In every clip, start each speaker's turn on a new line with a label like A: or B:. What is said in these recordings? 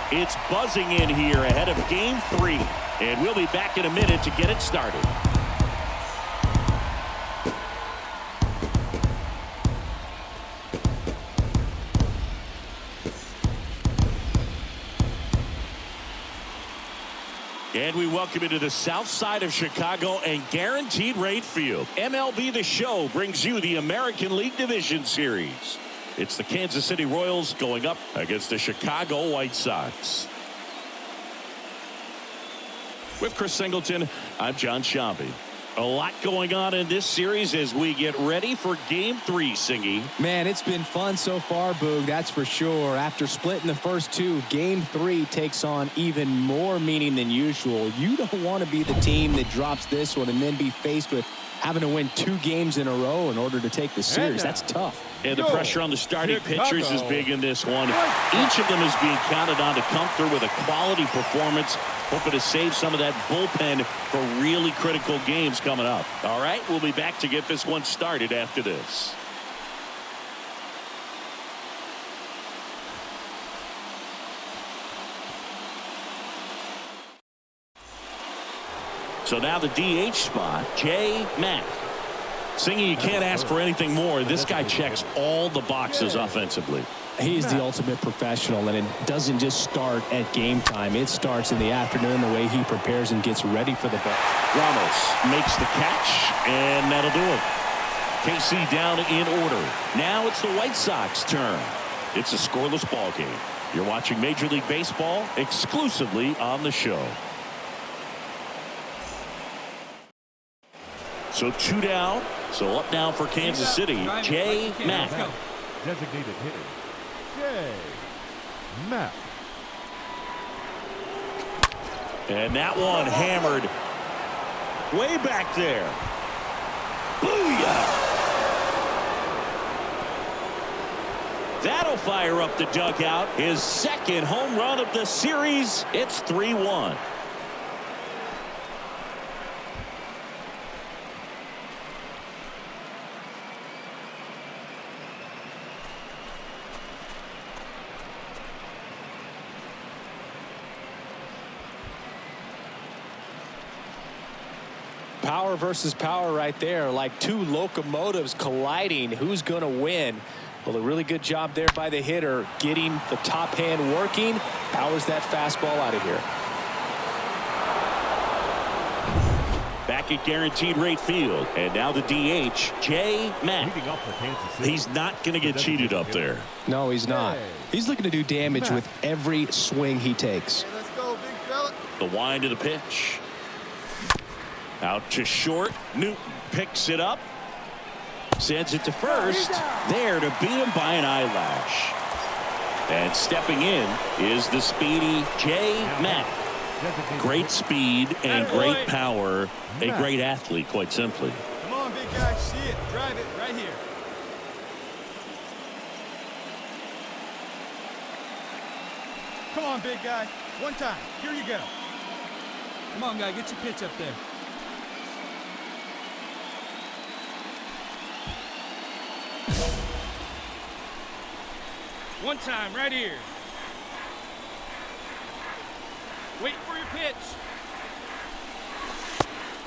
A: It's buzzing in here ahead of Game 3. And we'll be back in a minute to get it started. And we welcome you to the south side of Chicago and Guaranteed Rate Field. MLB The Show brings you the American League Division Series. It's the Kansas City Royals going up against the Chicago White Sox. With Chris Singleton, I'm John Shambi. A lot going on in this series as we get ready for Game 3, Singy.
B: Man, it's been fun so far, Boog, that's for sure. After splitting the first two, Game 3 takes on even more meaning than usual. You don't want to be the team that drops this one and then be faced with having to win 2 games in a row in order to take the series. That's tough.
A: And the pressure on the starting pitchers is big in this one. Each of them is being counted on to come through with a quality performance, hoping to save some of that bullpen for really critical games coming up. All right, we'll be back to get this one started after this. So now the DH spot, Jay Mack. Singy, you can't ask for anything more. This guy checks all the boxes offensively.
B: He's the ultimate professional, and it doesn't just start at game time. It starts in the afternoon, the way he prepares and gets ready for the ball.
A: Ramos makes the catch, and that'll do it. KC down in order. Now it's the White Sox turn. It's a scoreless ball game. You're watching Major League Baseball exclusively on the show. So 2 down. So up now for Kansas City, Jay Mack.
C: Designated hitter, Jay Mack.
A: And that one hammered way back there. Booyah! That'll fire up the dugout. His second home run of the series. It's 3-1.
B: Power versus power right there, like 2 locomotives colliding. Who's going to win? Well, a really good job there by the hitter, getting the top hand working. Powers that fastball out of here.
A: Back at Guaranteed Rate Field, and now the DH, Jay Mack. He's not going to get cheated up there.
B: No, he's not. He's looking to do damage with every swing he takes.
D: Let's go, big fella.
A: The wind of the pitch. Out to short. Newton picks it up. Sends it to first. There to beat him by an eyelash. And stepping in is the speedy Jay Mack. Great speed and great power. A great athlete, quite simply.
D: Come on, big guy. See it. Drive it right here. Come on, big guy. One time. Here you go. Come on, guy. Get your pitch up there. One time, right here. Wait for your pitch.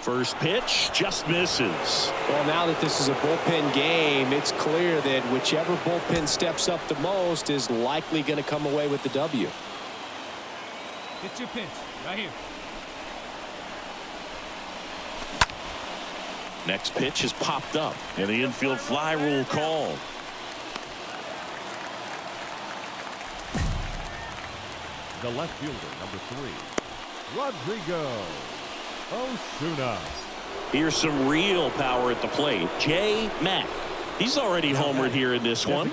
A: First pitch just misses.
B: Well, now that this is a bullpen game, it's clear that whichever bullpen steps up the most is likely going to come away with the W.
D: Get your pitch right here.
A: Next pitch is popped up, and the infield fly rule called.
C: The left fielder, number 3, Rodrigo Osuna.
A: Here's some real power at the plate. Jay Mack. He's already homered here in this one.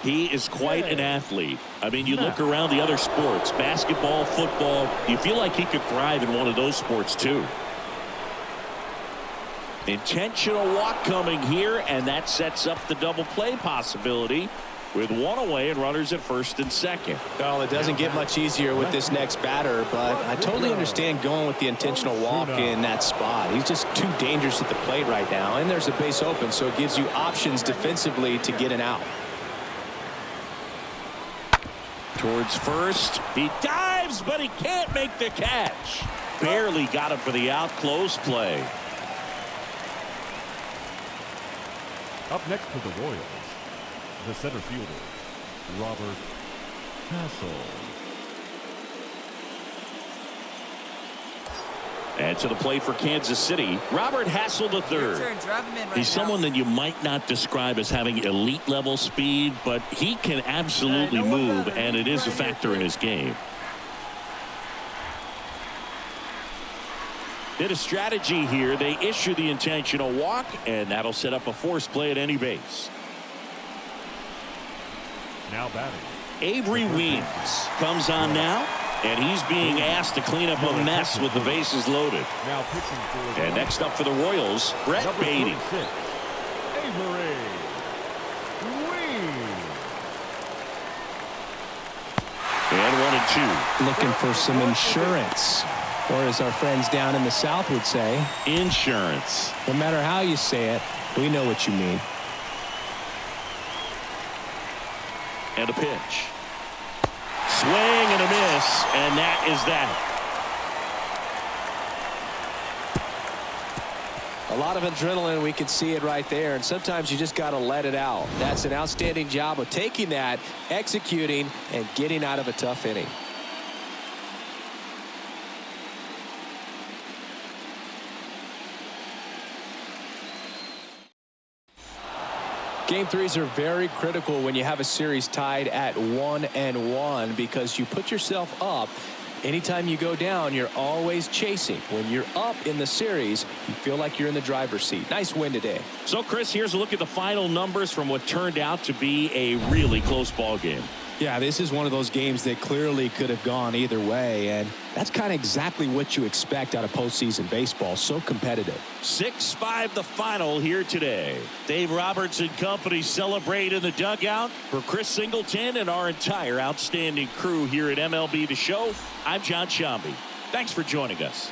A: He is quite an athlete. I mean, you look around the other sports, basketball, football, you feel like he could thrive in one of those sports too. Intentional walk coming here, and that sets up the double play possibility with one away and runners at first and second.
B: Well, it doesn't get much easier with this next batter, but I totally understand going with the intentional walk in that spot. He's just too dangerous at the plate right now, and there's a base open, so it gives you options defensively to get an out.
A: Towards first. He dives, but he can't make the catch. Barely got him for the out. Close play.
C: Up next for the Royals, the center fielder, Robert Hassel.
A: And to the plate for Kansas City, Robert Hassel III. He's someone that you might not describe as having elite level speed, but he can absolutely move, and it is a factor in his game. Bit of strategy here. They issue the intentional walk, and that'll set up a force play at any
C: Now batting,
A: Avery Weems comes on now, and he's being asked to clean up a mess with the bases loaded.
C: now pitching for
A: And next up for the Royals, Brett
C: number
A: Beatty.
C: 46, Avery Weems.
A: And 1-2.
B: Looking for some insurance, or as our friends down in the South would say,
A: Insurance.
B: no matter how you say it, we know what you mean.
A: And a pitch. Swing and a miss, and that is that.
B: A lot of adrenaline, we can see it right there, and sometimes you just got to let it out. That's an outstanding job of taking that, executing, and getting out of a tough inning. Game threes are very critical when you have a series tied at 1-1 because you put yourself up. Anytime you go down, you're always chasing. When you're up in the series, you feel like you're in the driver's seat. Nice win today.
A: So, Chris, here's a look at the final numbers from what turned out to be a really close ball game.
B: Yeah, this is one of those games that clearly could have gone either way, and that's kind of exactly what you expect out of postseason baseball. So competitive.
A: 6-5 the final here today. Dave Roberts and company celebrate in the dugout. For Chris Singleton and our entire outstanding crew here at MLB The Show, I'm John Shambi. Thanks for joining us.